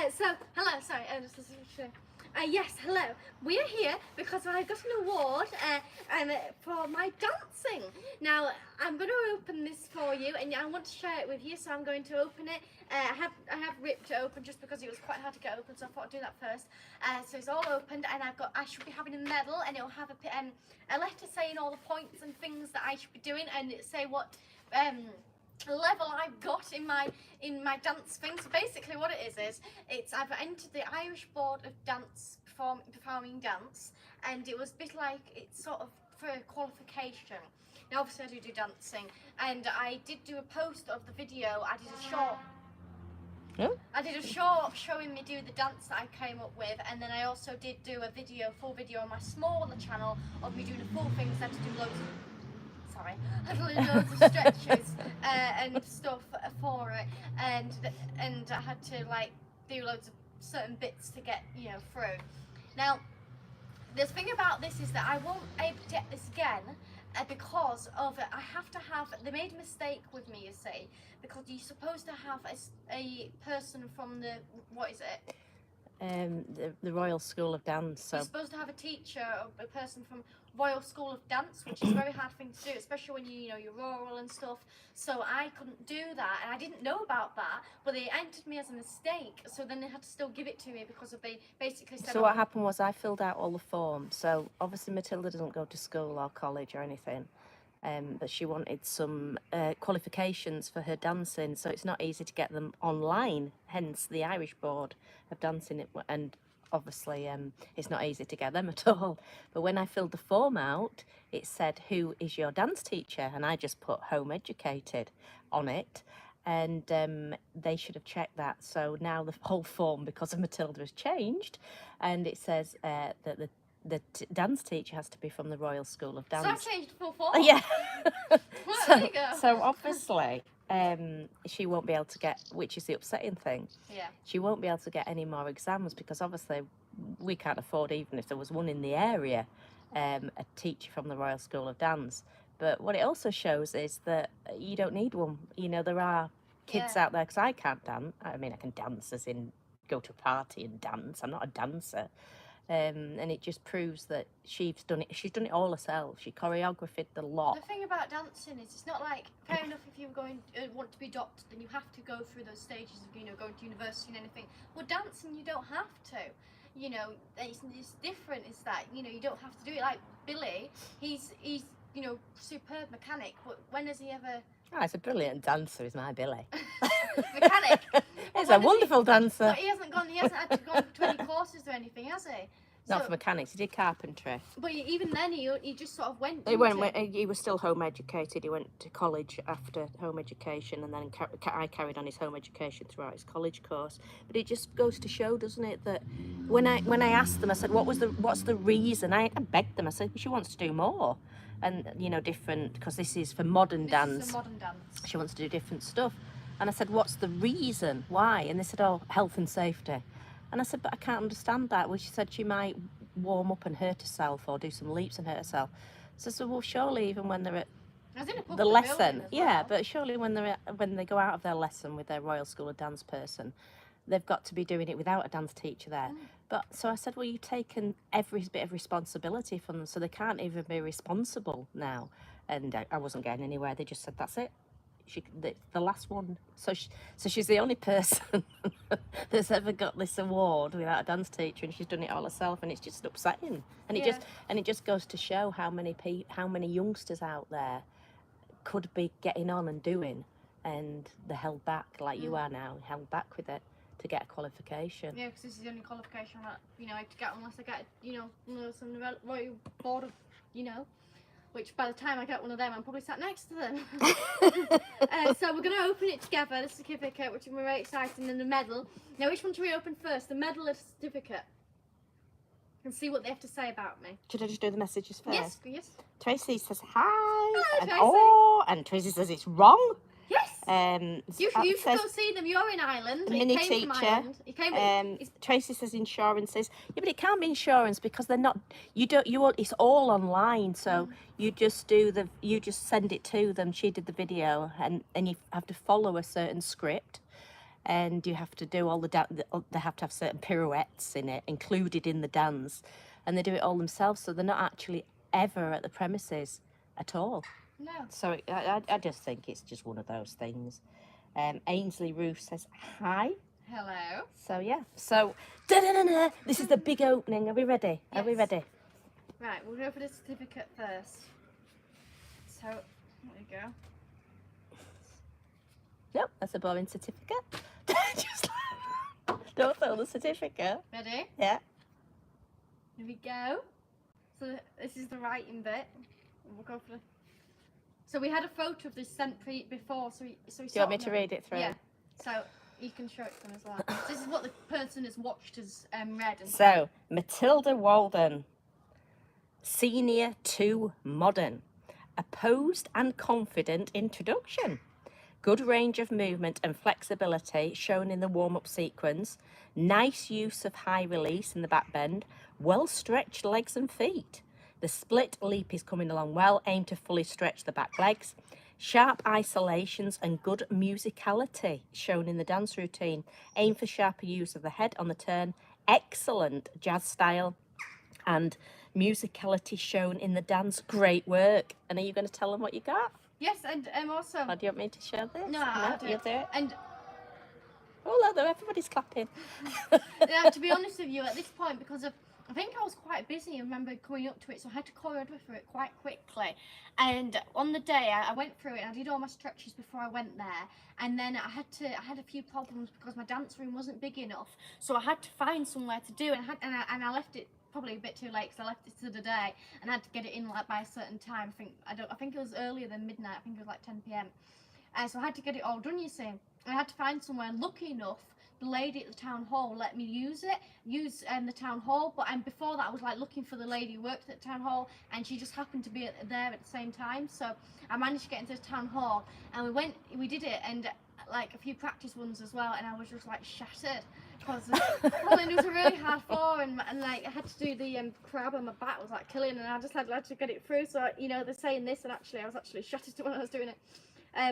Hello, sorry, yes, hello. We're here because I got an award for my dancing. Now, I'm going to open this for you, and I want to share it with you, so I'm going to open it. I have ripped it open just because it was quite hard to get open, so I thought I'd do that first. So it's all opened, and I should be having a medal, and it'll have a letter saying all the points and things that I should be doing, and it say what level I've got in my dance thing. So basically what it is it's I've entered the Irish Board of Dance performing dance, and it was a bit like it's sort of for a qualification. Now obviously I do dancing, and I did do a post of the video. I did a short showing me do the dance that I came up with, and then I also did do a full video on my smaller channel of me doing the full things. I had to do I had to do loads of stretches and stuff for it, and I had to like do loads of certain bits to get through. Now the thing about this is that I won't able to get this again because of I have to have. They made a mistake with me, you see, because you're supposed to have a person from the the Royal School of Dance. So you're supposed to have a teacher or a person from Royal School of Dance, which is a very hard thing to do, especially when you're rural and stuff. So I couldn't do that, and I didn't know about that, but they entered me as a mistake, so then they had to still give it to me because they basically said... So what happened was I filled out all the forms. So obviously Matilda doesn't go to school or college or anything, but she wanted some qualifications for her dancing, so it's not easy to get them online, hence the Irish Board of Dancing, and obviously it's not easy to get them at all. But when I filled the form out, it said, who is your dance teacher? And I just put home educated on it, and they should have checked that. So now the whole form, because of Matilda, has changed, and it says that the dance teacher has to be from the Royal School of Dance. So I changed full form. Yeah. Well, there you go. So obviously she won't be able to get, which is the upsetting thing. Yeah. She won't be able to get any more exams because obviously we can't afford, even if there was one in the area, a teacher from the Royal School of Dance. But what it also shows is that you don't need one. There are kids out there, because I can't dance. I mean, I can dance as in go to a party and dance. I'm not a dancer. And it just proves that she's done it all herself. She choreographed the lot. The thing about dancing is it's not like, fair enough if you want to be doctor, then you have to go through those stages of going to university and anything. Well, dancing you don't have to. It's different. It's that you don't have to do it. Like Billy, he's superb mechanic, but when has he ever... Oh, he's a brilliant dancer, is my Billy. Mechanic. He's a wonderful dancer. But he hasn't had to go to any courses or anything, has he? Not for mechanics, he did carpentry. But even then, he just sort of went. He was still home educated. He went to college after home education, and then I carried on his home education throughout his college course. But it just goes to show, doesn't it, that when I asked them, I said, what's the reason? I begged them. I said, she wants to do more. And different, because this is for modern dance. This is modern dance. She wants to do different stuff. And I said, what's the reason? Why? And they said, oh, health and safety. And I said, but I can't understand that. Well, she said she might warm up and hurt herself or do some leaps and hurt herself. So I said, well, surely even when they're at the lesson, but surely when they go out of their lesson with their Royal School of Dance person, they've got to be doing it without a dance teacher there. But so I said, well, you've taken every bit of responsibility from them, so they can't even be responsible now. And I wasn't getting anywhere. They just said, that's it. The last one. So she's the only person that's ever got this award without a dance teacher, and she's done it all herself, and it's just upsetting. And it just goes to show how many youngsters out there could be getting on and doing, and they're held back like you are now, held back with it to get a qualification. Yeah, because this is the only qualification that I have to get unless I get some Royal Board of which by the time I get one of them, I'm probably sat next to them. So we're going to open it together, the certificate, which is very exciting, and the medal. Now, which one should we open first, the medal or the certificate? And see what they have to say about me. Should I just do the messages first? Yes. Tracy says hi. Hello, and Tracy says it's wrong. Yes. You should go see them. You're in Ireland. Mini teacher. Tracy says insurances. Yeah, but it can't be insurance because they're not. It's all online. So you just send it to them. She did the video, and you have to follow a certain script. and you have to do all they have to have certain pirouettes in it included in the dance, and they do it all themselves, so they're not actually ever at the premises at all. No. So I just think it's just one of those things. Ainsley Roof says hi. Hello. So yeah, so da-da-da-da. This is the big opening. Are we ready? Are we Yes. ready? Right, we'll go for the certificate first. So, there you go. Nope, that's a boring certificate. Just don't throw the certificate. Ready? Yeah. Here we go. So this is the writing bit. We'll go for the... So we had a photo of this sent before, so we Do you want me to read it through? Yeah. So you can show it to them as well. So this is what the person has watched has read. And So, Matilda Walden, Senior 2 Modern. A posed and confident introduction. Good range of movement and flexibility shown in the warm-up sequence. Nice use of high release in the back bend. Well-stretched legs and feet. The split leap is coming along well. Aim to fully stretch the back legs. Sharp isolations and good musicality shown in the dance routine. Aim for sharper use of the head on the turn. Excellent jazz style and musicality shown in the dance. Great work. And are you going to tell them what you got? yes, and also... Or do you want me to share this? No, I'll do you'll it. do it. And Oh, look, there, everybody's clapping. yeah, to be honest with you, at this point, because of... I think I was quite busy, I remember coming up to it, so I had to choreograph for it quite quickly. And on the day, I went through it and I did all my stretches before I went there. And then I had a few problems because my dance room wasn't big enough. So I had to find somewhere to do, and I left it probably a bit too late because I left it to the day and I had to get it in like by a certain time. I think it was earlier than midnight. I think it was like 10 p.m. So I had to get it all done, you see. I had to find somewhere. Lucky enough, the lady at the town hall let me use the town hall, but before that I was like looking for the lady who worked at the town hall, and she just happened to be there at the same time, so I managed to get into the town hall, and we did it, and like a few practice ones as well, and I was just like shattered because it was a really hard floor, and like I had to do the crab, and my back was like killing, and I just had to get it through. So they're saying this, and actually I was actually shattered when I was doing it.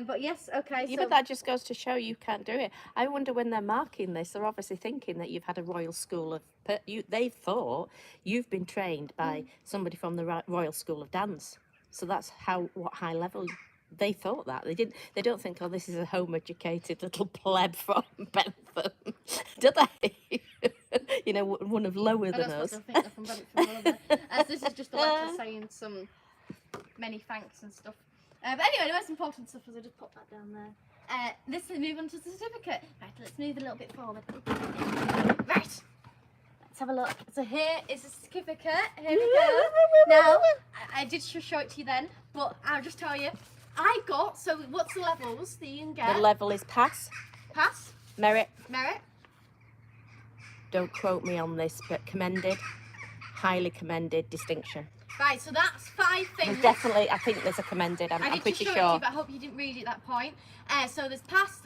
But yes, okay. Yeah, so but that just goes to show you can't do it. I wonder when they're marking this, they're obviously thinking that you've had a Royal School of... They thought you've been trained by somebody from the Royal School of Dance. So that's what high level they thought that. They don't think, oh, this is a home-educated little pleb from Bentham. Do they? One of lower than us. I think they're from Brentford, as this is just a letter saying some many thanks and stuff. But anyway, the most important stuff is I just put that down there. Let's move on to the certificate. Right, let's move a little bit forward. Right, let's have a look. So here is the certificate. Here we go. Now, I did show it to you then, but I'll just tell you. I got, so what's the levels that you can get? The level is pass, Pass, merit, merit, quote me on this, but commended, highly commended, distinction. Right, so that's 5 things. There's definitely, I think there's a commended. I'm I did pretty just show sure. it to you, but I hope you didn't read it at that point. So there's pass.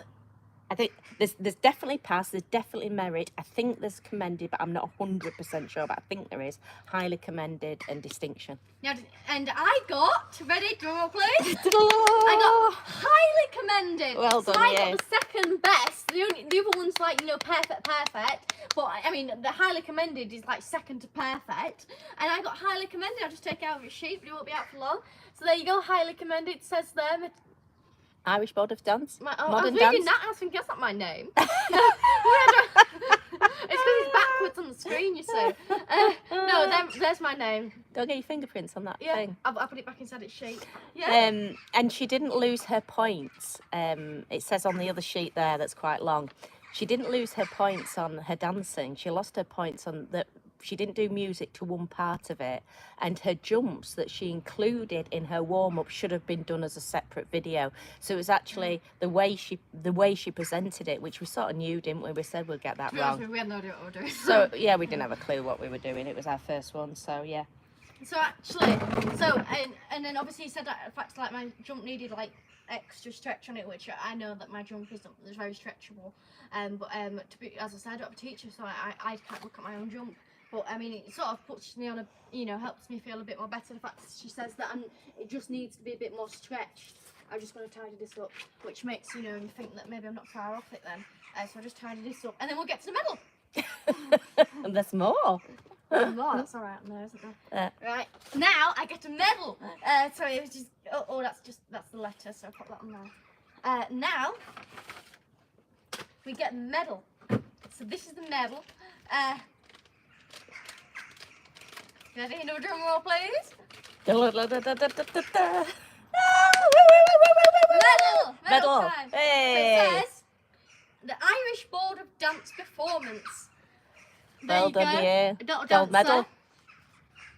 I think there's definitely pass, there's definitely merit. I think there's commended, but I'm not 100% sure, but I think there is highly commended and distinction. Now, and I got, ready, drum roll please. I got highly commended. Well so done, I yeah. got the second best. The other one's like, perfect. But I mean, the highly commended is like second to perfect. And I got highly commended. I'll just take it out of your sheet, but it won't be out for long. So there you go, highly commended. It says there. Irish Board of Dance. I Modern was dance. reading that, I was thinking, that's not my name. It's because it's backwards on the screen, you see. No, there's my name. Go get your fingerprints on that Yeah, thing. I'll put it back inside its sheet. Yeah. And she didn't lose her points. It says on the other sheet there that's quite long. She didn't lose her points on her dancing. She lost her points on that. She didn't do music to one part of it, and her jumps that she included in her warm-up should have been done as a separate video. So it was actually the way she presented it, which we sort of knew, didn't we? We said we'd get that wrong. We had no idea what we were doing. So yeah, we didn't have a clue what we were doing. It was our first one, so yeah. So actually, and then obviously he said that in fact like my jump needed like extra stretch on it, which I know that my jump is very stretchable. But to be, as I said, I don't have a teacher, so I can't look at my own jump. But I mean, it sort of puts me on helps me feel a bit more better. The fact that she says that, and it just needs to be a bit more stretched. I'm just going to tidy this up, which makes, you think that maybe I'm not far off it then. So I'll just tidy this up, and then we'll get to the medal. And there's more. One more, that's all right on there, isn't there? Right, now I get a medal. Sorry, it was just, that's the letter, so I'll put that on there. Now, we get a medal. So this is the medal. Ready? No drum roll, please. Medal time. Hey. So it says, the Irish Board of Dance Performance. There Well you done, go. yeah. A little Gold dancer. medal.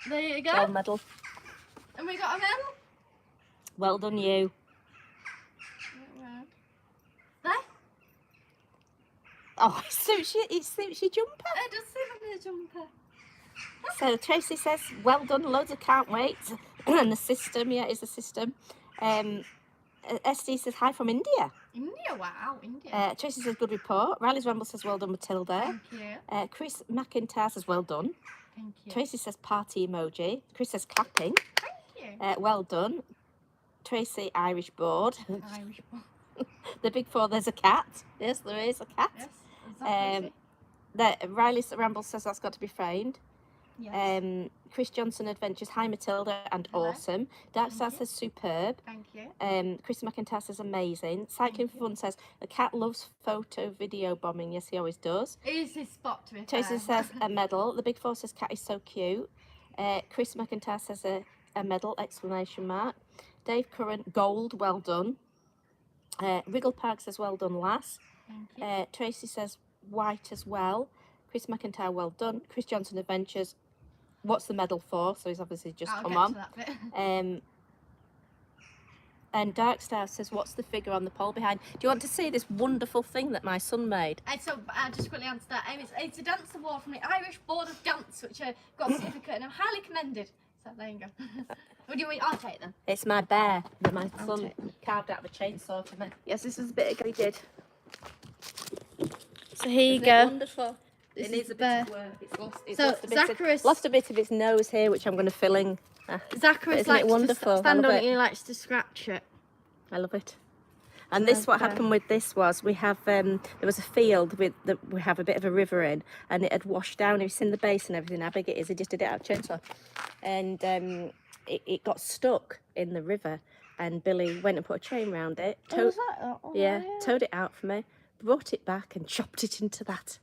There you go. Gold medal. And we got a medal. Well done, you. There. Oh, it suits your jumper. It does seem like a jumper. So Tracy says, well done, loads of can't wait. And the system, yeah, is the system. SD says, hi from India. India, wow, India. Tracy says, good report. Riley's Ramble says, well done, Matilda. Thank you. Chris McIntyre says, well done. Thank you. Tracy says, party emoji. Chris says, clapping. Thank you. Well done. Tracy, Irish board. Irish board. The big four, there's a cat. Yes, there is a cat. Yes, exactly. Riley's Ramble says, that's got to be framed. Yes. Chris Johnson Adventures, hi Matilda, and Hello. Awesome. Dark Thank Star you. says superb. Thank you. Chris McIntyre says amazing. Cycling for Fun says the cat loves photo video bombing. Yes, he always does. It is his spot to be Tracy fair. says a medal. The Big Four says cat is so cute. Chris McIntyre says a medal, exclamation mark. Dave Curran, gold, well done. Wriggle Park says well done, lass. Thank you. Tracy says white as well. Chris McIntyre, well done. Chris Johnson Adventures, what's the medal for? So he's obviously just I'll come get on. to that bit. And Dark Star says, what's the figure on the pole behind? Do you want to see this wonderful thing that my son made? And so I'll just quickly answer that. It's a dance award from the Irish Board of Dance, which got a certificate and I'm highly commended. So there you go. What do you want? I'll take them. It's my bear that my I'll son take carved out of a chainsaw for me. Yes, this is a bit he did. So here you Isn't it go. wonderful? This It needs is a the bit bear. of work. It's So lost lost a bit of its nose here, which I'm going to fill in. Zacharias Isn't it likes wonderful? to I stand love on it. it and he likes to scratch it. I love it. And this, what happened with this was, we have, there was a field with we have a bit of a river in, and it had washed down. Have you seen the base and everything, how big it is? He just did it out of chainsaw. And it got stuck in the river, and Billy went and put a chain around it. Was that? Oh, yeah, towed it out for me, brought it back and chopped it into that.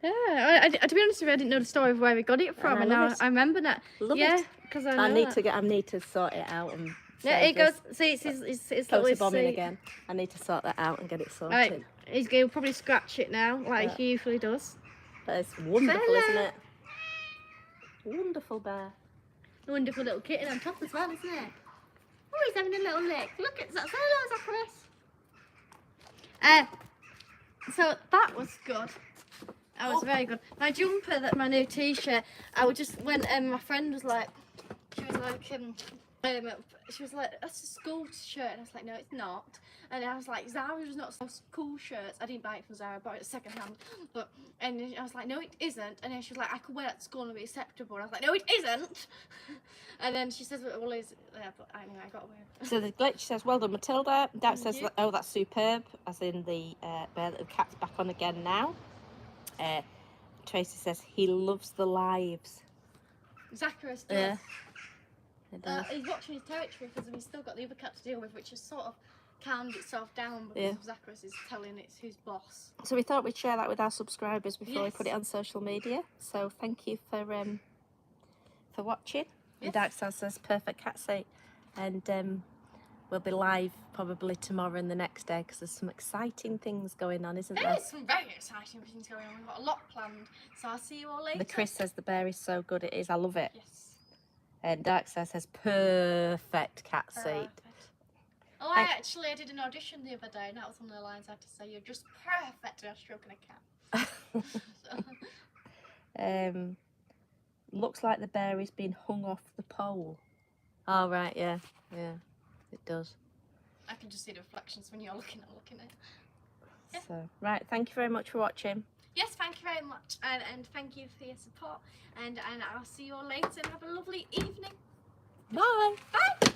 Yeah, to be honest with you, I didn't know the story of where we got it from, I and love now it. I remember that. Love yeah, it. because I know I need that. to sort it out and Yeah, save it goes. this. See, it's Photo little bombing seat. again. I need to sort that out and get it sorted. Right, he'll probably scratch it now, like Yeah. he usually does. But it's wonderful, Fella. isn't it? Wonderful bear. A wonderful little kitten on top as well, isn't it? Oh, he's having a little lick. Look at that. Say hello, Zacharias. So that was good. That was very good. My jumper, my new t-shirt, I would just when my friend was like, she was like, that's a school shirt, and I was like, no, it's not. And I was like, Zara does not sell school shirts. I didn't buy it from Zara, I bought it second hand. And I was like, no, it isn't. And then she was like, I could wear that to school and be acceptable. And I was like, no, it isn't. And then she says, well, is yeah, but anyway, I got away. So the glitch says, well done, Matilda. That says, you. oh, that's superb, as in the bear that the cat's back on again now. Tracy says, he loves the lives. Zacharias does. Yeah. It does. He's watching his territory because he's still got the other cat to deal with, which has sort of calmed itself down because Yeah. of Zacharias is telling it's who's boss. So we thought we'd share that with our subscribers before we Yes. put it on social media. So thank you for watching. Yes. And Dark Star says perfect cat seat, and we'll be live probably tomorrow and the next day because there's some exciting things going on, isn't there? There is some very exciting things going on. We've got a lot planned, so I'll see you all later. The Chris says the bear is so good. It is. I love it. Yes. And Dark Star says perfect cat seat. Perfect. Oh, I did an audition the other day, and that was one of the lines I had to say. You're just perfect. And I was stroking a cat. Looks like the bear is being hung off the pole. Oh right, yeah, it does. I can just see the reflections when you're looking at it. Yeah. So right, thank you very much for watching. Yes, thank you very much, and thank you for your support. And I'll see you all later, and have a lovely evening. Bye. Bye.